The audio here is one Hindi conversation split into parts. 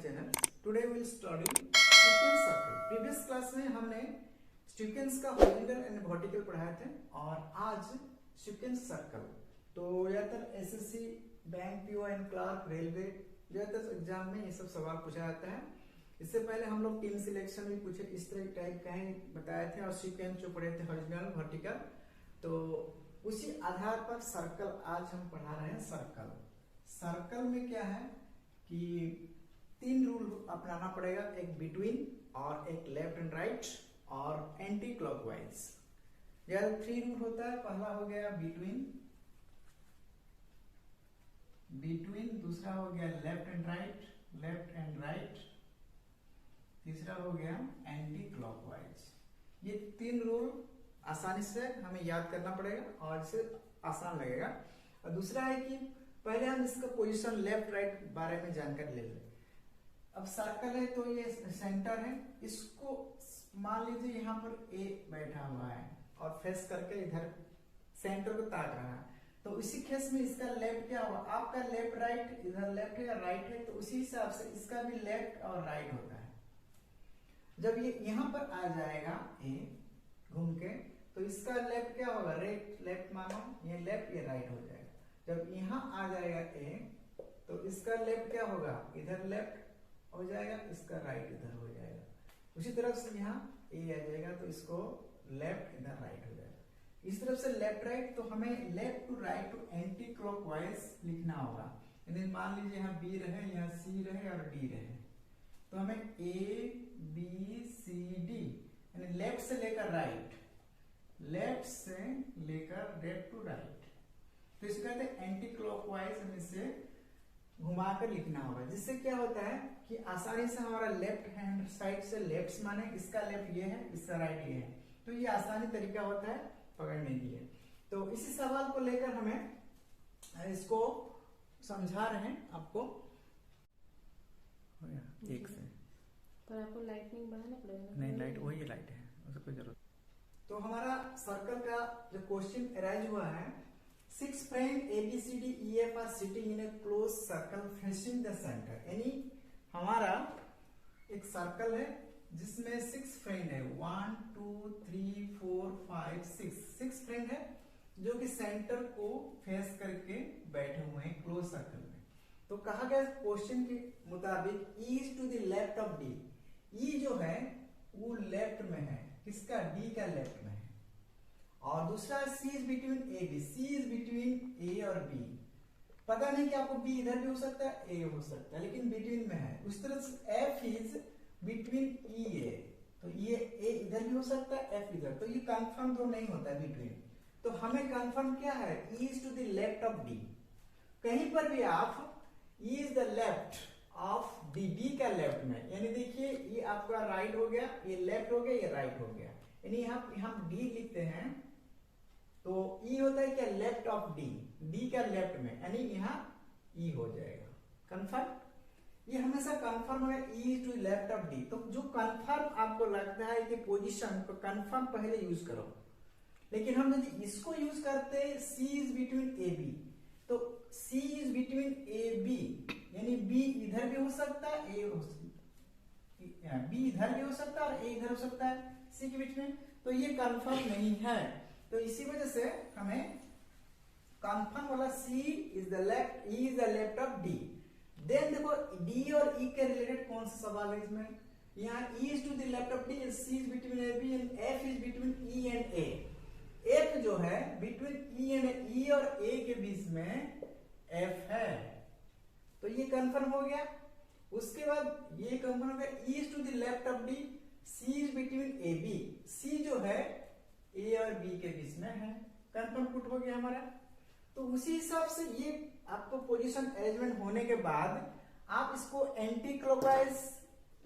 channel. Today we will study sequence circle. Previous class में हमने sequence का horizontal and vertical पढ़ाए थे और आज sequence circle. तो ज्यादातर SSC, bank, PO and clerk, railway ज्यादातर एग्जाम में ये सब सवाल पूछा जाता है. इससे पहले हम लोग टीम सिलेक्शन भी पूछे इस तरह टाइप का ही बताए थे और सीक्वेंस जो पढ़े थे हॉरिजॉन्टल वर्टिकल. तो उसी आधार पर सर्कल आज हम पढ़ा रहे हैं. सर्कल में क्या है कि 3 रूल अपनाना पड़ेगा, एक बिटवीन और एक लेफ्ट एंड राइट और एंटी क्लॉकवाइज. यार 3 रूल होता है. पहला हो गया बिटवीन, दूसरा हो गया लेफ्ट एंड राइट, तीसरा हो गया एंटी क्लॉकवाइज. ये 3 रूल आसानी से हमें याद करना पड़ेगा और इसे आसान लगेगा. और दूसरा है कि पहले हम इसका पोजीशन लेफ्ट राइट बारे में जानकारी ले लें. अब सर्कल है तो ये सेंटर है, इसको मान लीजिए यहाँ पर ए बैठा हुआ है और फेस करके इधर सेंटर को ताक रहा है. तो इसी केस में इसका लेफ्ट क्या होगा, आपका लेफ्ट राइट, इधर लेफ्ट है या राइट है, तो उसी हिसाब से इसका भी लेफ्ट और राइट होता है. जब ये यहाँ पर आ जाएगा ए घूम के, तो इसका लेफ्ट क्या होगा, लेफ्ट मानो, ये लेफ्ट ये राइट हो जाएगा. जब यहाँ आ जाएगा ए, तो इसका लेफ्ट क्या होगा, इधर लेफ्ट हो जाएगा, इसका राइट इधर हो जाएगा. उसी तरफ से यहाँ ए आ जाएगा तो इसको लेफ्ट इधर राइट हो जाएगा. इस तरफ से लेफ्ट राइट, तो हमें left to right to anticlockwise लिखना होगा. यानी मान लीजिए यहाँ बी रहे, यहाँ सी रहे और डी रहे, तो हमें ए बी सी डी यानी लेफ्ट से लेकर राइट, लेफ्ट से लेकर लेफ्ट टू राइट, तो इसको कहते हैं एंटी क्लॉकवाइज. हमें इसे घुमा कर लिखना होगा, जिससे क्या होता है कि आसानी से हमारा लेफ्ट हैंड साइड से लेफ्ट माने इसका लेफ्ट ये है, इसका राइट ये है, तो ये आसानी तरीका होता है पकड़ने के लिए. तो इसी सवाल को लेकर हमें इसको समझा रहे हैं आपको. एक से पर आपको लाइटनिंग बढ़ाना पड़ेगा. नहीं, लाइट वही लाइट है, उससे कोई जरूरत. तो हमारा सर्कल का जो क्वेश्चन अराइज हुआ है, 6 friend ABCDEF are sitting in a close circle facing the centre. यानी हमारा एक सर्कल है जिसमें 6 फ्रेंड है, 1 2 3 4 5 6 फ्रेंड है जो कि सेंटर को फेस करके बैठे हुए हैं क्लोज सर्कल में. तो कहा गया क्वेश्चन के मुताबिक E is to the left of D. E जो है वो लेफ्ट में है, किसका, D का लेफ्ट में है. और दूसरा C is between A B. C is between A और B. पता नहीं कि आपको B इधर भी हो सकता है, A हो सकता है, लेकिन बिटवीन में है. उस तरह से F is between E A, तो ये A इधर भी हो सकता है, F इधर, तो ये कंफर्म तो नहीं होता है बिटवीन. तो हमें कंफर्म क्या है, E is to the left of D. कहीं पर भी आप E is the left of D, D का लेफ्ट में, यानी देखिए ये आपका राइट हो गया, ये लेफ्ट हो गया, ये राइट हो गया. यानी यहाँ हम D लिखते हैं तो E होता है क्या, लेफ्ट ऑफ D, D का लेफ्ट में, यानी यहाँ E हो जाएगा. कंफर्म, ये हमेशा कंफर्म है, E to left of D. तो जो कंफर्म आपको लगता है कि पोजीशन को कंफर्म पहले यूज करो. लेकिन हम यदि इसको यूज करते हैं C is between A B, तो C is between A B, यानी B इधर भी हो सकता है, B इधर भी हो सकता है और A इधर हो सकता है C के बीच में. तो ये कंफर्म नहीं है. तो इसी वजह से हमें कंफर्म वाला C is the left, E is the left of D. Then देखो D और E के रिलेटेड कौन सा सवाल है इसमें. यहाँ E is to the left of D, C is between A B and F is between E and A. F जो है बिटवीन E एंड E और A के बीच में F है, तो ये कंफर्म हो गया. उसके बाद ये कंफर्म हो गया, E is to the left of D, C is between A B. C जो है A और B के बीच में है, कंफर्म पुट हो गया हमारा. तो उसी हिसाब से ये आपको पोजीशन अरेंजमेंट होने के बाद आप इसको एंटी क्लॉकवाइज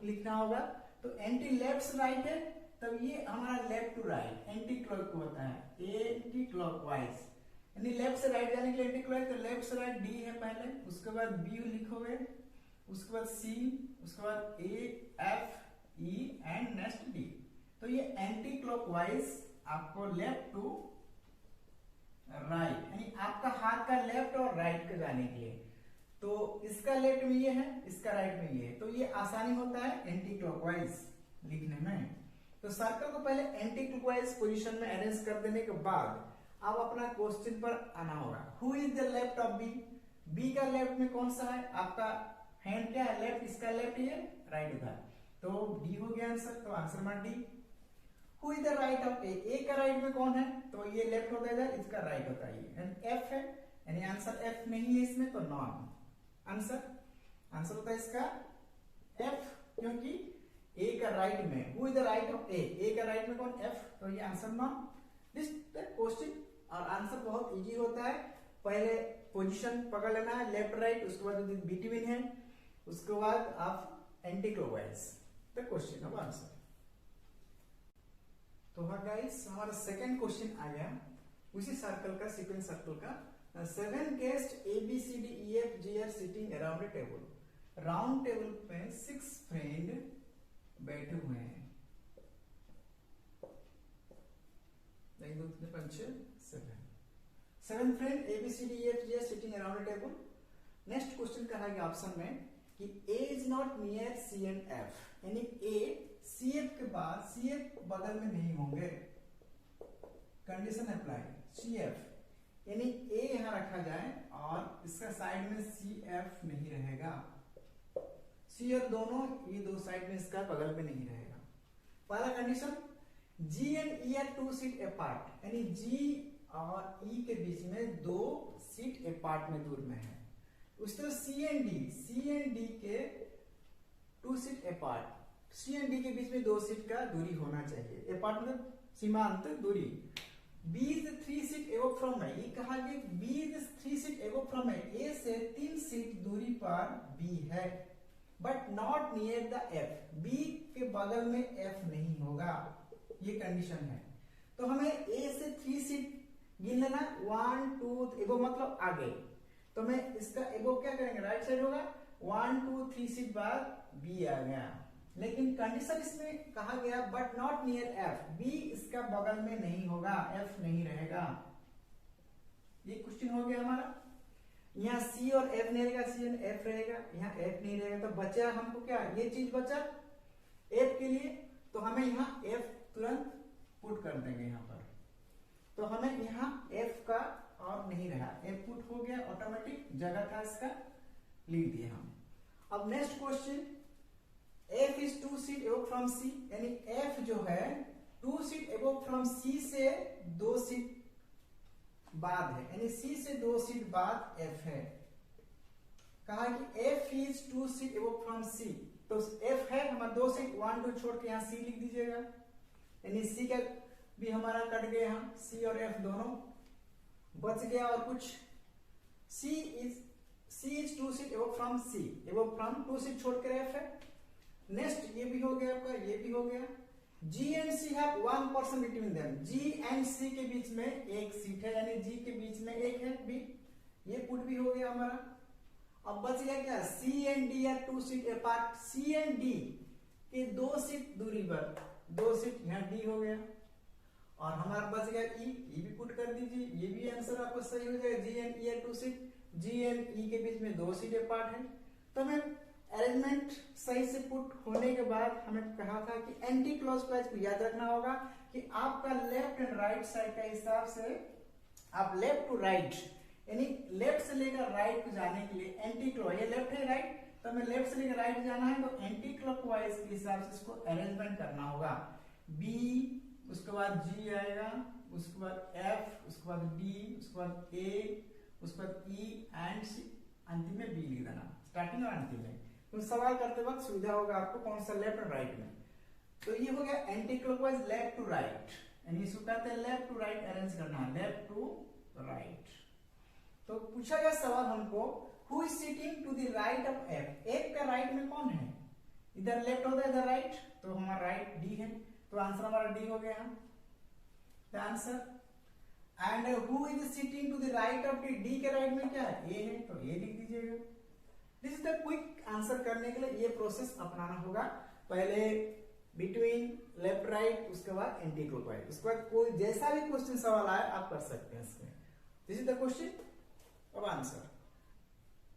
लिखना होगा. तो एंटी लेफ्ट से राइट है, तब ये हमारा left to right anticlockwise होता है, एंटी क्लॉकवाइज. यानी लेफ्ट से राइट जाने के लिए एंटी क्लॉकवाइज, तो लेफ्ट से राइट D है पहले, उसके बाद B लिखोगे, उसके बाद C, उसके बाद A F E and next D. तो ये एंटी क्लॉकवाइज आपको लेफ्ट टू राइट, यानी आपका हाथ का लेफ्ट और राइट के जाने के लिए. तो इसका लेफ्ट में ये है, इसका राइट में ये है, तो ये आसानी होता है एंटी क्लॉकवाइज लिखने में। तो सर्कल को पहले एंटी क्लॉकवाइज पोजीशन में अरेंज कर देने के बाद अब अपना क्वेश्चन पर आना होगा। Who is the left of B? B का लेफ्ट में कौन सा है? आपका हैंड क्या है? लेफ्ट, इसका लेफ्ट ये, राइट उधर, तो डी हो गया आंसर। तो आंसर हमारा D. Who is the right of A? A का राइट में कौन है? तो ये लेफ्ट होता है इधर, इसका राइट होता है ये, एफ है, यानी आंसर एफ नहीं है इसमें, तो नॉन आंसर। आंसर होता है इसका एफ, क्योंकि ए का राइट में, who is the right of A? A का राइट में कौन? एफ, तो ये आंसर नॉन। दिस क्वेश्चन और आंसर बहुत इजी होता है। पहले पोजीशन पकड़ लेना है लेफ्ट राइट, उसके बाद बिटवीन है, उसके बाद आप anti clockwise the question of answer. तो हाँ गाइस, हमारा सेकंड क्वेश्चन आ गया उसी सर्कल का, सीक्वेंस सर्कल का। 7 guest A B C D E F G are sitting around a table. Round table पे 6 फ्रेंड बैठे हुए हैं। 1 2 3 4 5 6 7 friend A B C D E F G are sitting around a table. Next question कहा गया ऑप्शन में कि A is not near C and F, यानी ए सी एफ के बाद, सी एफ बगल में नहीं होंगे। कंडीशन अप्लाई, सी एफ यानी ए यहां रखा जाए और इसका साइड में सी एफ नहीं रहेगा। सी और दोनों ये दो साइड में इसका बगल में नहीं रहेगा। पहला condition, G and E are 2 seat apart, यानी जी और ई के बीच में 2 सीट अपार्ट में दूर में है। उस तरह सी एंड डी के 2 seat apart, C and D के बीच में 2 सीट का दूरी होना चाहिए। अपार्ट मतलब सीमांत दूरी। B is 3 seat above from है, ये कहा गया B is 3 seat above from है, ए से 3 सीट दूरी पर बी है, but not near the F, B के बगल में एफ नहीं होगा, ये कंडीशन है। तो हमें ए से 3 सीट गिन लेना, 1 2 एबव मतलब आगे, तो मैं इसका एबव क्या करेंगे, राइट साइड होगा, 1 2 3 सीट बाद बी आ गया। लेकिन कंडीशन इसमें कहा गया but not near F, B इसका बगल में नहीं होगा, एफ नहीं रहेगा। ये क्वेश्चन हो गया हमारा। यहाँ सी और एफ नहीं रहेगा, सी और एफ रहेगा, यहाँ एफ नहीं रहेगा, तो बचा हमको क्या, ये चीज बचा एफ के लिए, तो हमें यहाँ एफ तुरंत पुट कर देंगे यहाँ पर। तो हमें यहाँ एफ का और नहीं रहा, एफ पुट हो गया ऑटोमेटिक, जगह था इसका, लिख दिए हम। अब next question, F is 2 seat above from C, यानी एफ जो है 2 सीट एबव फ्रॉम सी से 2 सीट बाद है, यानी सी से 2 सीट बाद एफ है। कहा कि F is 2 seat above from C, तो एफ है हमारा 2 सीट, 1 2 छोड़ के यहाँ सी लिख दीजिएगा, यानी सी का भी हमारा कट गया, यहाँ सी और एफ दोनों बच गया। और कुछ C is 2 seat above from C, above from 2 seat छोड़ कर एफ है। नेक्स्ट ये भी हो गया आपका, ये भी हो गया। G and C have 1 person between them, G and C के बीच में एक सीट है, यानी G के बीच में एक है बी, ये पुट भी हो गया हमारा। अब बच गया क्या, C and D are 2 seat apart, C and D के 2 सीट दूरी पर, 2 सीट यहाँ D हो गया। और हमारा बच गया E, ये भी पुट कर दीजिए, ये भी आंसर आपको सही हो जाएगा। G and E are 2 seat, G and E के बीच में 2 सीट अपार्ट है। तो हमें अरेंजमेंट सही से पुट होने के बाद हमें कहा था कि एंटी क्लॉकवाइज को याद रखना होगा कि आपका लेफ्ट एंड राइट साइड का हिसाब से आप लेफ्ट टू राइट, यानी लेफ्ट से लेकर राइट को जाने के लिए एंटी क्लॉक, ये लेफ्ट है राइट, तो हमें लेफ्ट से लेकर राइट जाना है, तो एंटी क्लॉकवाइज के हिसाब से इसको अरेंजमेंट करना होगा। बी, उसके बाद जी आएगा, उसके बाद एफ, उसके बाद डी, उसके बाद ए, उसके बाद ई एंड सी, अंतिम में बी लिख देना, स्टार्टिंग और अंतिम में। तो सवाल करते वक्त सुविधा होगा आपको कौन सा लेफ्ट और राइट में। तो ये हो गया anti clockwise left to right, यानी इसको कहते हैं लेफ्ट टू राइट अरेंज करना है, लेफ्ट टू राइट। तो पूछा गया सवाल हमको, who is sitting to the right of F, F का राइट में कौन है, इधर लेफ्ट होता है इधर राइट, तो हमारा राइट डी है, तो आंसर हमारा डी हो गया the answer. And who is sitting to the right of D, D के राइट में क्या है, ए है, तो ए लिख दीजिएगा। This is the quick answer करने के लिए ये प्रोसेस अपनाना होगा, पहले बिटवीन लेफ्ट राइट, उसके बाद एंटी क्लॉकवाइज, उसके बाद कोई जैसा भी क्वेश्चन सवाल आए आप कर सकते हैं इसमें। दिस इज द क्वेश्चन अब आंसर।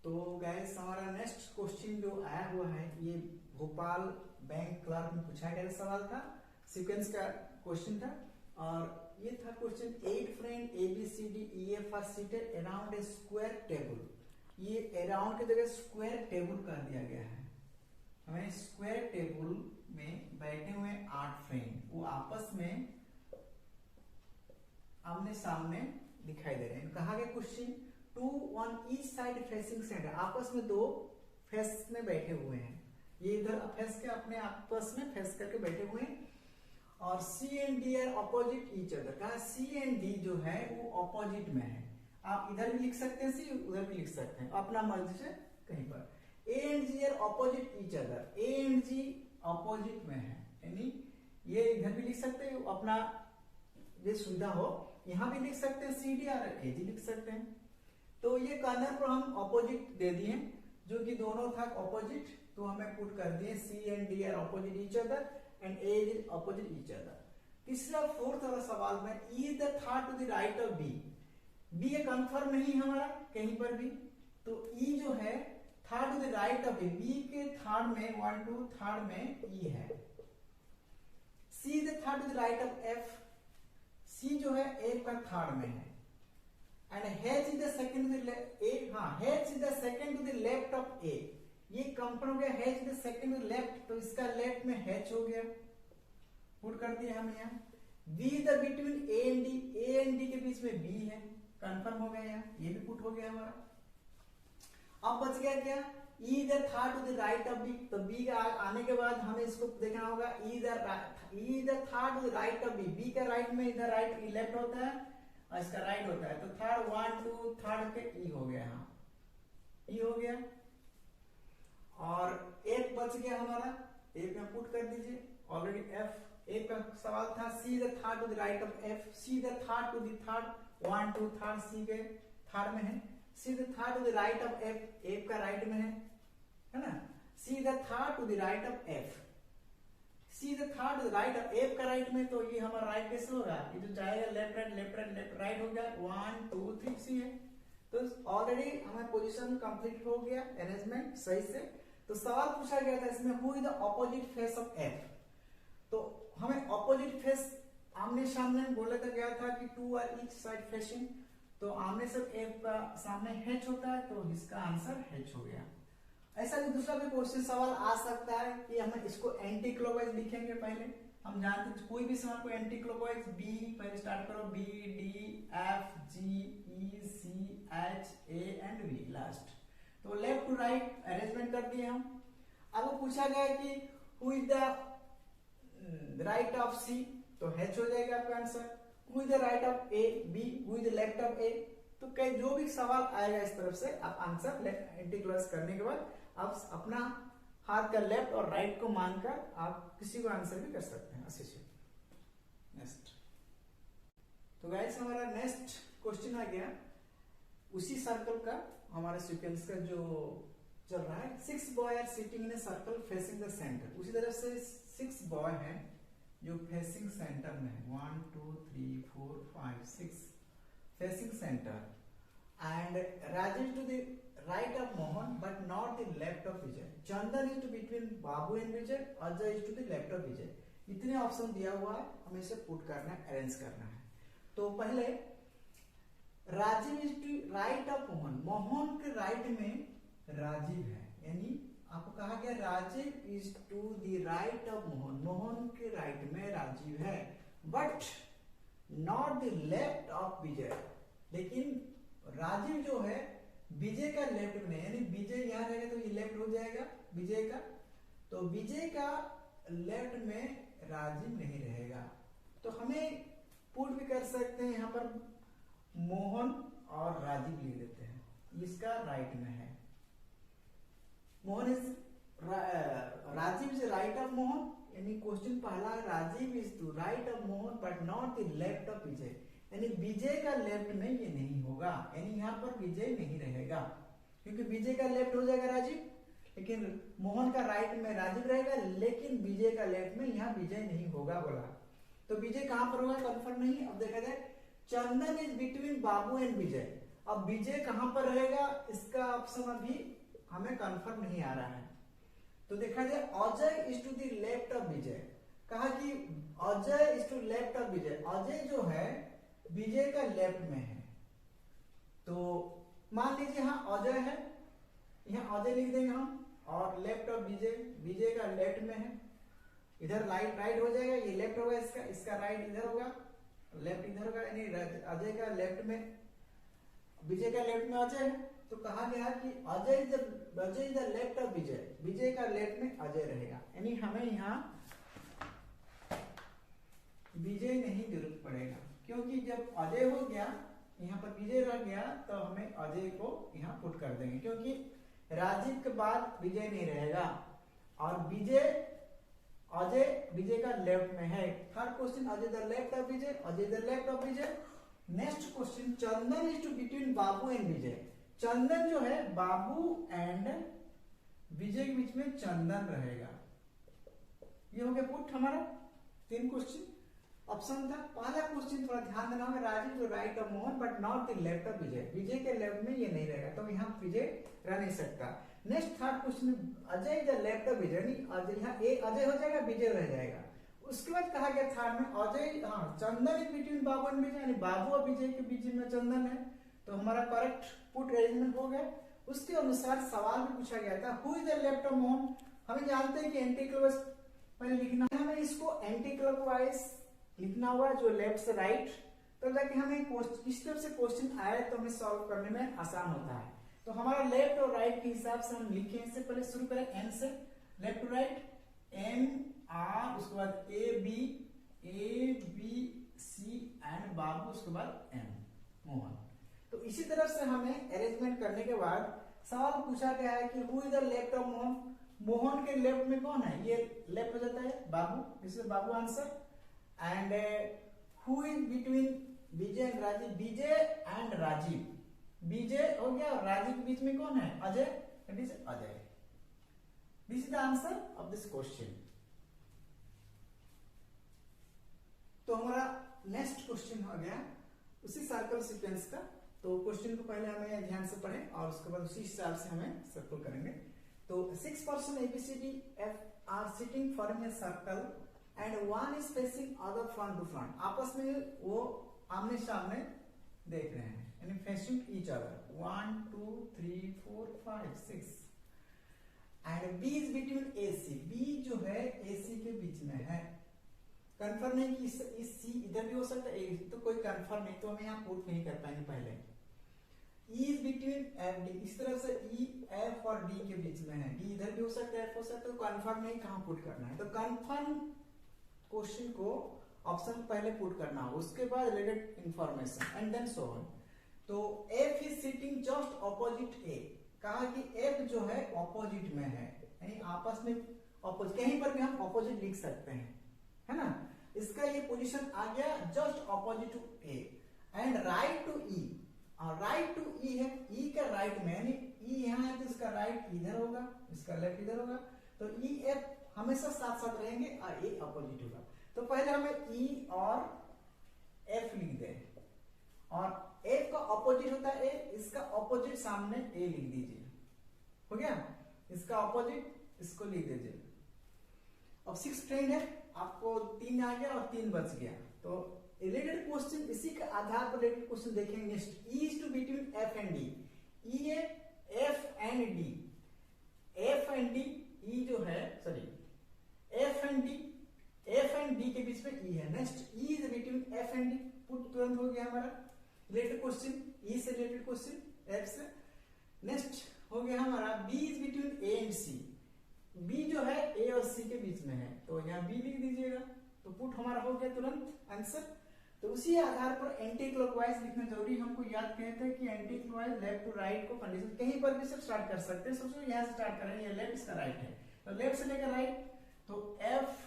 तो गाइस हमारा नेक्स्ट क्वेश्चन जो आया हुआ है ये भोपाल बैंक क्लर्क में पूछा गया सवाल था, सीक्वेंस का क्वेश्चन था और ये था question 8 friend ABCDEF are seated around a square table. ये अराउंड की जगह स्क्वायर टेबल कर दिया गया है। हमें स्क्वायर टेबल में बैठे हुए 8 फ्रेंड, वो आपस में आमने सामने दिखाई दे रहे हैं। कहा गया question 2 on each side facing centre, आपस में दो फेस में बैठे हुए हैं, ये इधर फेस के अपने आपस में फेस करके बैठे हुए हैं और C and D are opposite each other. कहा C and D जो है वो ऑपोजिट में है, आप इधर भी लिख सकते हैं C, उधर भी लिख सकते हैं अपना मर्जी से कहीं पर। A and G are opposite each other, A and G opposite में है, यानी ये इधर भी लिख सकते हैं अपना ये सुविधा हो, यहां भी लिख सकते हैं CD और AG लिख सकते हैं। तो ये कॉर्नर पर हम ऑपोजिट दे दिए जो कि दोनों था ऑपोजिट, तो हमें पुट कर दिए C and D are opposite each other and A is opposite each other. तीसरा फोर्थ वाला सवाल में E is the third to the right of B, B ये कंफर्म नहीं है हमारा कहीं पर भी, तो E जो है third to the right of B के थर्ड में 1 2 थर्ड में E है। C is the third to the right of F, C जो है F का थर्ड में है and H is the second to the A, हाँ H is the second to the left of A, ये कंफर्म हो गया। H is the second to the left, तो इसका लेफ्ट में H हो गया, पुट कर दिया हम यहाँ। B is the between A and D, A and D के बीच में B है, कंफर्म हो गया यहाँ, ये भी पुट हो गया हमारा। अब बच गया क्या, E is the third to the right of B, तो B का आने के बाद हमें इसको देखना होगा E is the third to the right of B, B का राइट में इधर राइट लेफ्ट होता है और इसका राइट होता है, तो थर्ड 1 2 थर्ड के E हो गया, हाँ E हो गया। और एक बच गया हमारा, एक में पुट कर दीजिए ऑलरेडी F, एक का सवाल था C the third to the right of F, C the third to the third 1 2 third C के थर्ड में है, C the third to the right of F, F का राइट में है ना, C the third to the right of F, C the third to the right of F का राइट में, तो ये हमारा राइट कैसे होगा, ये जो जाएगा left right left right left right हो गया 1 2 3 C है, तो ऑलरेडी हमारा पोजीशन कंप्लीट हो गया अरेंजमेंट सही से। तो सवाल पूछा गया था इसमें who is the opposite face of F, तो हमें ऑपोजिट फेस आमने सामने बोला था गया था कि 2 आर ईच साइड फेसिंग, तो आमने से F का सामने H होता है, तो इसका आंसर H हो गया। ऐसा भी दूसरा भी क्वेश्चन सवाल आ सकता है कि हम इसको एंटी क्लॉकवाइज लिखेंगे, पहले हम जानते हैं कोई भी सवाल को एंटी क्लॉकवाइज B पहले स्टार्ट करो, B D F G E C H A and V last, तो लेफ्ट टू राइट अरेंजमेंट कर दिए हम। अब वो पूछा गया कि who is the right of C, तो H हो जाएगा आपका answer. Who is the right of A B, who is the left of A, तो कई जो भी सवाल आएगा इस तरफ से आप आंसर लेफ्ट एंटी क्लॉकवाइज करने के बाद आप अपना हाथ का लेफ्ट और राइट को मानकर आप किसी को आंसर भी कर सकते हैं अच्छे से। नेक्स्ट, तो गाइस हमारा नेक्स्ट क्वेश्चन आ गया उसी सर्कल का, हमारे सीक्वेंस का जो चल रहा है। 6 boy are sitting in a circle facing the centre, उसी तरह से 6 बॉय हैं जो फेसिंग सेंटर में है, 1 2 3 4 5 6 facing center, and Rajesh to the right of Mohan but not the left of Vijay, Chandan is to between Babu and Vijay, Ajay is to the left of Vijay. इतने ऑप्शन दिया हुआ है, हमें इसे पुट करना है, अरेंज करना है। तो पहले Rajiv is to right of Mohan, Mohan के राइट में राजीव है, यानी आपको कहा गया Rajiv is to the right of Mohan, Mohan के राइट में राजीव है, but not the left of Vijay, लेकिन राजीव जो है विजय का लेफ्ट में, यानी विजय यहां रहेगा तो ये लेफ्ट हो जाएगा विजय का, तो विजय का लेफ्ट में राजीव नहीं रहेगा, तो हमें पुट भी कर सकते हैं यहाँ पर मोहन और राजीव लिख देते हैं, इसका राइट में है, Mohan is Rajiv is right of Mohan, यानी क्वेश्चन पहला Rajiv is to right of Mohan but not the left of Vijay, यानी विजय का लेफ्ट में ये नहीं होगा, यानी यहाँ पर विजय नहीं रहेगा क्योंकि विजय का लेफ्ट हो जाएगा राजीव, लेकिन मोहन का राइट में राजीव रहेगा, लेकिन विजय का लेफ्ट में यहाँ विजय नहीं होगा बोला, तो विजय कहां पर होगा कंफर्म नहीं। अब देखा जाए चंदन इज बिटवीन बाबू एंड विजय, अब बीजे कहां पर रहेगा इसका ऑप्शन अभी हमें कंफर्म नहीं आ रहा है। तो देखा जाए Ajay is to the left of Vijay, कहा कि Ajay is to left of Vijay, Ajay जो है विजय का लेफ्ट में है। तो मान लीजिए यहाँ अजय है, यहाँ अजय लिख देंगे हम, और लेफ्ट ऑफ विजय, विजय का लेफ्ट में है, इधर राइट हो जाएगा, ये लेफ्ट होगा इसका, इसका राइट इधर होगा, लेफ्ट इधर होगा, यानी अजय का लेफ्ट में, विजय का लेफ्ट में अजय है। तो कहा गया कि Ajay is the left of Vijay, Vijay का लेफ्ट में अजय रहेगा, यानी हमें यहाँ विजय नहीं जरूरत पड़ेगा, क्योंकि जब अजय हो गया यहाँ पर विजय रह गया तो हमें अजय को यहाँ पुट कर देंगे, क्योंकि राजीव के बाद विजय नहीं रहेगा, और अजय विजय का लेफ्ट में है। Third question, Ajay the left of Vijay, Ajay the left of Vijay. Next question, Chandan is to between Babu and Vijay, Chandan जो है बाबू एंड विजय के बीच में चंदन रहेगा। ये हो गया पुट हमारा 3 क्वेश्चन ऑप्शन था। पहला क्वेश्चन थोड़ा ध्यान देना होगा, Rajiv to right of Mohan but not the left of Vijay, Vijay के लेफ्ट में ये नहीं रहेगा, तो यहाँ विजय रह नहीं सकता। Next third question, Ajay the left of Vijay, नहीं यहाँ ए अजय हो जाएगा, विजय रह जाएगा। उसके बाद कहा गया थर्ड में अजय, हाँ चंदन इज बिटवीन बाबू एंड विजय, यानी बाबू और विजय के बीच में चंदन है, तो हमारा करेक्ट पुट अरेंजमेंट हो गया। उसके अनुसार सवाल भी पूछा गया था, who is the left of Mohan, हमें जानते हैं कि एंटी क्लॉकवाइज पहले लिखना है, हमें इसको एंटी क्लॉकवाइज लिखना हुआ, जो लेफ्ट से राइट, तो जाके हमें किस तरफ से क्वेश्चन आए तो हमें सॉल्व करने में आसान होता है। तो हमारा लेफ्ट और राइट के हिसाब से हम लिखें, इससे पहले शुरू करें एन से, left to right, M R, उसके बाद ए बी सी एंड बाबू, उसके बाद एम मोहन। तो इसी तरह से हमें अरेंजमेंट करने के बाद सवाल पूछा गया है कि who is the left of Mohan, Mohan के लेफ्ट में कौन है, ये लेफ्ट हो जाता है Babu, this is Babu answer. And who is between Vijay and Rajiv, Vijay and Rajiv, Vijay हो गया और राजीव के बीच में कौन है, Ajay, it is Ajay. This is the answer of this question. तो हमारा नेक्स्ट क्वेश्चन हो गया उसी सर्कल सीक्वेंस का। तो क्वेश्चन को पहले हमें ध्यान से पढ़ें और उसके बाद उसी हिसाब से हमें सर्कल करेंगे। तो 6 person ABCD F are sitting forming a circle and one is facing other front to front, आपस में वो आमने सामने देख रहे हैं, यानी facing each other, 1 2 3 4 5 6। And B is between AC, B जो है AC के बीच में है। कंफर्म नहीं कि इस C इधर भी हो सकता है, तो कोई कंफर्म नहीं, तो हम यहाँ पुट नहीं कर पाएंगे पहले। E इज बिटवीन FD, इस तरह से E F और D के बीच में है, D इधर भी हो सकता है, F हो सकता है, तो कंफर्म नहीं कहाँ पुट करना है, तो कंफर्म क्वेश्चन को ऑप्शन पहले पुट करना हो, उसके बाद related information and then so on. तो F is sitting just opposite A, कहा कि F जो है ऑपोजिट में है, यानी आपस में ऑपोजिट, कहीं पर भी हम ऑपोजिट लिख सकते हैं, है ना। इसका ये पोजीशन आ गया just opposite to A and right to E, और राइट टू E है, E का राइट में, यानी E यहाँ है तो इसका राइट इधर होगा, इसका लेफ्ट इधर होगा, तो E F हमेशा साथ साथ रहेंगे और A अपोजिट होगा। तो पहले हमें E और F लिख दें, और F का अपोजिट होता है A, इसका अपोजिट सामने A लिख दीजिए, हो गया, इसका अपोजिट इसको लिख दीजिए। अब 6 फ्रेंड है, आपको 3 आ गया और 3 बच गया। तो रिलेटेड क्वेश्चन, इसी के आधार पर रिलेटेड क्वेश्चन देखेंगे next. E is to between F and D, E है F and D, F and D, E जो है सॉरी F एंड D के बीच में E है। Next E is between F and D, put तुरंत हो गया हमारा रिलेटेड क्वेश्चन, E से रिलेटेड क्वेश्चन, F से। नेक्स्ट हो गया हमारा B is between A and C, B जो है A और C के बीच में है, तो यहाँ B लिख दीजिएगा, तो पुट हमारा हो गया तुरंत आंसर। तो उसी आधार पर एंटी क्लॉकवाइज लिखना जरूरी, हमको याद कहते हैं कि anti clockwise left to right को कंडीशन कहीं पर भी सब स्टार्ट कर सकते हैं। सबसे यहाँ से स्टार्ट करेंगे, ये लेफ्ट इसका राइट है, तो लेफ्ट से लेकर राइट, तो F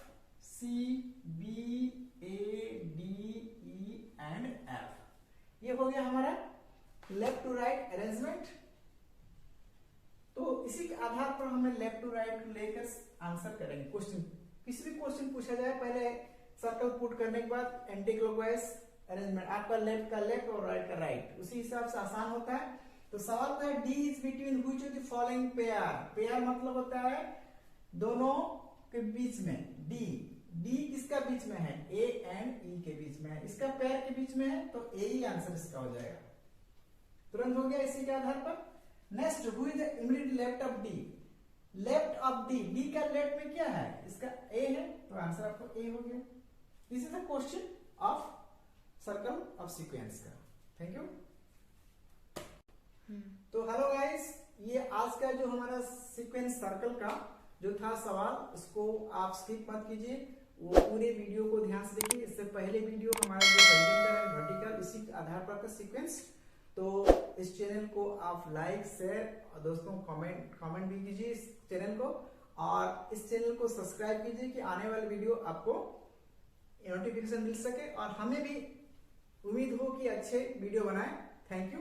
C B A D E and F, ये हो गया हमारा लेफ्ट टू राइट अरेंजमेंट। तो इसी के आधार पर हमें लेफ्ट टू राइट लेकर आंसर करेंगे क्वेश्चन। किसी भी क्वेश्चन पूछा जाए, पहले सर्कल पुट करने के बाद एंटी क्लॉकवाइज अरेंजमेंट, आपका लेफ्ट का लेफ्ट और राइट का राइट, उसी हिसाब से आसान होता है। तो सवाल का है D is between which of the following pair. Pair मतलब होता है दोनों के बीच में। डी डी किसका बीच में है, ए एंड ई के बीच में है, इसका पेयर के बीच में है, तो ए ही आंसर इसका हो जाएगा। तुरंत हो गया इसी के आधार पर। Next, who is the immediate left of D. Left of D, D का लेफ्ट में क्या है, इसका ए है, तो आंसर आपको ए हो गया। This is the question of circle of sequence का। Thank you. तो हेलो गाइस, ये आज का जो हमारा सीक्वेंस सर्कल का जो था सवाल, उसको आप स्किप मत कीजिए, वो पूरे वीडियो को ध्यान से देखिए। इससे पहले वीडियो हमारा जो हॉरिजॉन्टल एंड वर्टिकल, इसी के आधार पर का सीक्वेंस। तो इस चैनल को आप लाइक शेयर और दोस्तों कमेंट भी कीजिए इस चैनल को, और इस चैनल को सब्सक्राइब कीजिए कि आने वाले वीडियो आपको नोटिफिकेशन मिल सके और हमें भी उम्मीद हो कि अच्छे वीडियो बनाएं। Thank you.